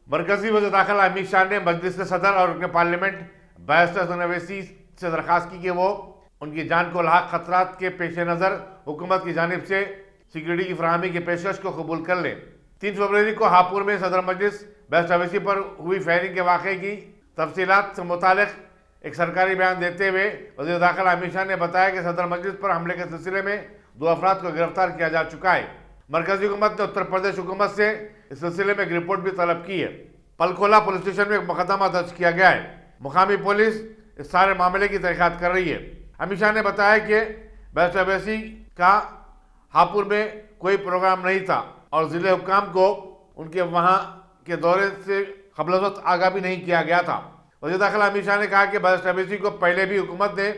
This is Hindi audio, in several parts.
मरकजी वज़ीर दाखिला अमित शाह ने मजलिस के सदर और रुकन पार्लियामेंट बैरिस्टर हसन अवैसी से दरखास्त की कि वो उनकी जान को लाक खतरात के पेश नज़र हुकूमत की जानिब से सिक्योरिटी की फराहमी की पेशकश को कबूल कर लें। 3 फरवरी को हापुड़ में सदर मजलिस बैरिस्टर अवैसी पर हुई फायरिंग के वाक़े की तफसीलात से मुतालिक एक सरकारी बयान देते हुए वज़ीर दाखिला अमित शाह ने बताया कि सदर मजलिस पर हमले के सिलसिले में 2 अफराद को गिरफ्तार किया जा चुका है। मरकजी हुकूमत ने उत्तर प्रदेश हुकूमत से इस सिलसिले में एक रिपोर्ट भी तलब की है। पलखोला पुलिस स्टेशन में एक मुकदमा दर्ज किया गया है। मुकामी पुलिस इस सारे मामले की तहकीकात कर रही है। अमित शाह ने बताया कि बैरिस्टर अवैसी का हापुड़ में कोई प्रोग्राम नहीं था और जिले हुक्काम को उनके वहां के दौरे से क़ब्ल-ए-वक़्त आगाह भी नहीं किया गया था। वज़ीर दाखिला अमित शाह ने कहा कि बैरिस्टर अवैसी को पहले भी हुकूमत ने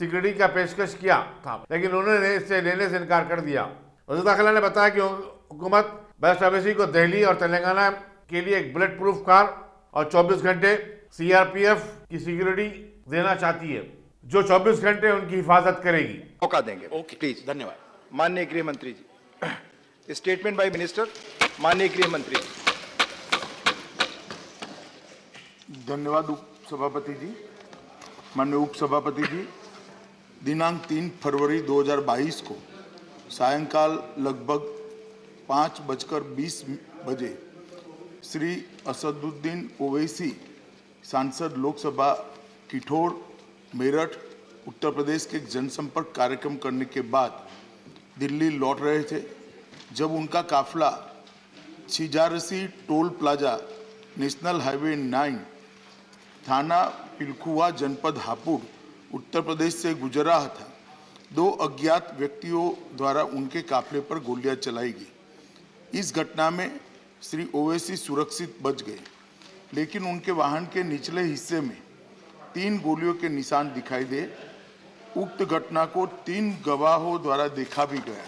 सिक्योरिटी का पेशकश किया था, लेकिन उन्होंने इससे लेने से इनकार कर दिया। वज़ीर दाखिला ने बताया कि हुकूमत बैरिस्टर अवैसी को दिल्ली और तेलंगाना के लिए एक बुलेट प्रूफ कार और 24 घंटे सीआरपीएफ की सिक्योरिटी देना चाहती है, जो 24 घंटे उनकी हिफाजत करेगी। मौका देंगे। Okay, please. धन्यवाद। माननीय गृह मंत्री जी, स्टेटमेंट बाय मिनिस्टर। माननीय गृह मंत्री जी। धन्यवाद उप सभापति जी। माननीय उप सभापति जी, दिनांक 3 फरवरी 2022 को सायंकाल लगभग 5:20 बजे श्री असदुद्दीन ओवैसी सांसद लोकसभा किठौर मेरठ उत्तर प्रदेश के जनसंपर्क कार्यक्रम करने के बाद दिल्ली लौट रहे थे, जब उनका काफिला Chhijarsi toll plaza national highway 9 थाना पिलखुआ जनपद हापुड़ उत्तर प्रदेश से गुजर रहा था। 2 अज्ञात व्यक्तियों द्वारा उनके काफिले पर गोलियां चलाई गई। इस घटना में श्री ओवैसी सुरक्षित बच गए, लेकिन उनके वाहन के निचले हिस्से में 3 गोलियों के निशान दिखाई दे। उक्त घटना को 3 गवाहों द्वारा देखा भी गया।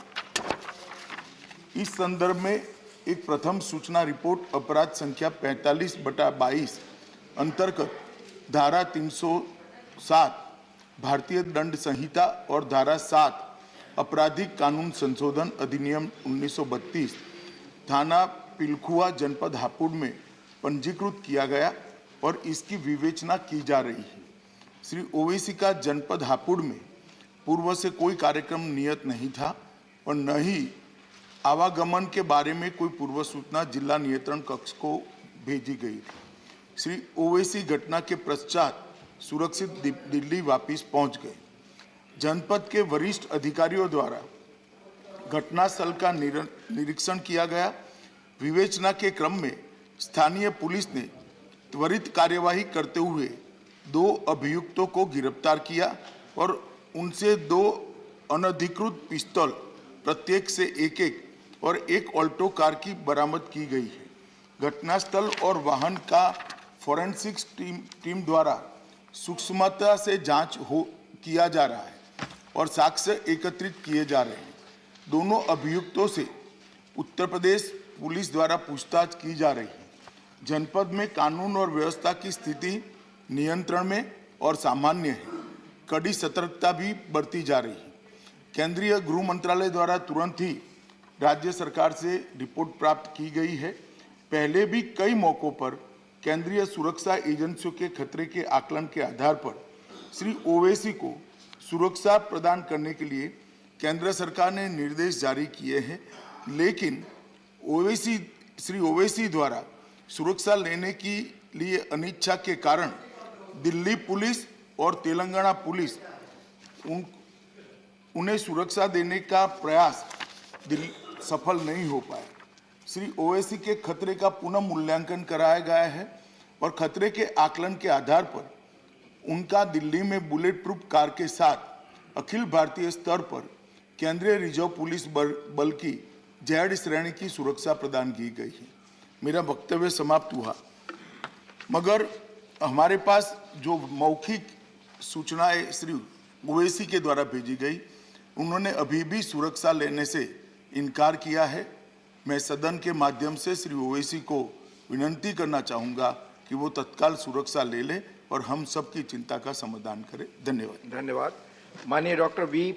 इस संदर्भ में एक प्रथम सूचना रिपोर्ट अपराध संख्या 45/22 अंतर्गत धारा 307 भारतीय दंड संहिता और धारा 7 आपराधिक कानून संशोधन अधिनियम 1932 थाना पिलखुआ जनपद हापुड़ में पंजीकृत किया गया और इसकी विवेचना की जा रही है। श्री ओवैसी का जनपद हापुड़ में पूर्व से कोई कार्यक्रम नियत नहीं था और न ही आवागमन के बारे में कोई पूर्व सूचना जिला नियंत्रण कक्ष को भेजी गई थी। श्री ओवैसी घटना के पश्चात सुरक्षित दिल्ली वापस पहुंच गए। जनपद के वरिष्ठ अधिकारियों द्वारा घटनास्थल का निरीक्षण किया गया। विवेचना के क्रम में स्थानीय पुलिस ने त्वरित कार्यवाही करते हुए 2 अभियुक्तों को गिरफ्तार किया और उनसे 2 अनधिकृत पिस्तौल प्रत्येक से 1-1 और 1 ऑल्टो कार की बरामद की गई है। घटनास्थल और वाहन का फोरेंसिक्स टीम द्वारा सूक्ष्मता से जांच किया जा रहा है और साक्ष्य एकत्रित किए जा रहे हैं। दोनों अभियुक्तों से उत्तर प्रदेश पुलिस द्वारा पूछताछ की जा रही है। जनपद में कानून और व्यवस्था की स्थिति नियंत्रण में और सामान्य है। कड़ी सतर्कता भी बरती जा रही है। केंद्रीय गृह मंत्रालय द्वारा तुरंत ही राज्य सरकार से रिपोर्ट प्राप्त की गई है। पहले भी कई मौकों पर केंद्रीय सुरक्षा एजेंसियों के खतरे के आकलन के आधार पर श्री ओवैसी को सुरक्षा प्रदान करने के लिए केंद्र सरकार ने निर्देश जारी किए हैं, लेकिन श्री ओवैसी द्वारा सुरक्षा लेने के लिए अनिच्छा के कारण दिल्ली पुलिस और तेलंगाना पुलिस उन्हें सुरक्षा देने का प्रयास सफल नहीं हो पाया। श्री ओवैसी के खतरे का पुनः मूल्यांकन कराया गया है और खतरे के आकलन के आधार पर उनका दिल्ली में बुलेट प्रूफ कार के साथ अखिल भारतीय स्तर पर केंद्रीय रिजर्व पुलिस बल की Z श्रेणी की सुरक्षा प्रदान की गई है। मेरा वक्तव्य समाप्त हुआ, मगर हमारे पास जो मौखिक सूचनाएं श्री ओवैसी के द्वारा भेजी गई, उन्होंने अभी भी सुरक्षा लेने से इनकार किया है। मैं सदन के माध्यम से श्री ओवैसी को विनती करना चाहूँगा कि वो तत्काल सुरक्षा ले ले और हम सबकी चिंता का समाधान करें। धन्यवाद। धन्यवाद। माननीय डॉक्टर वी.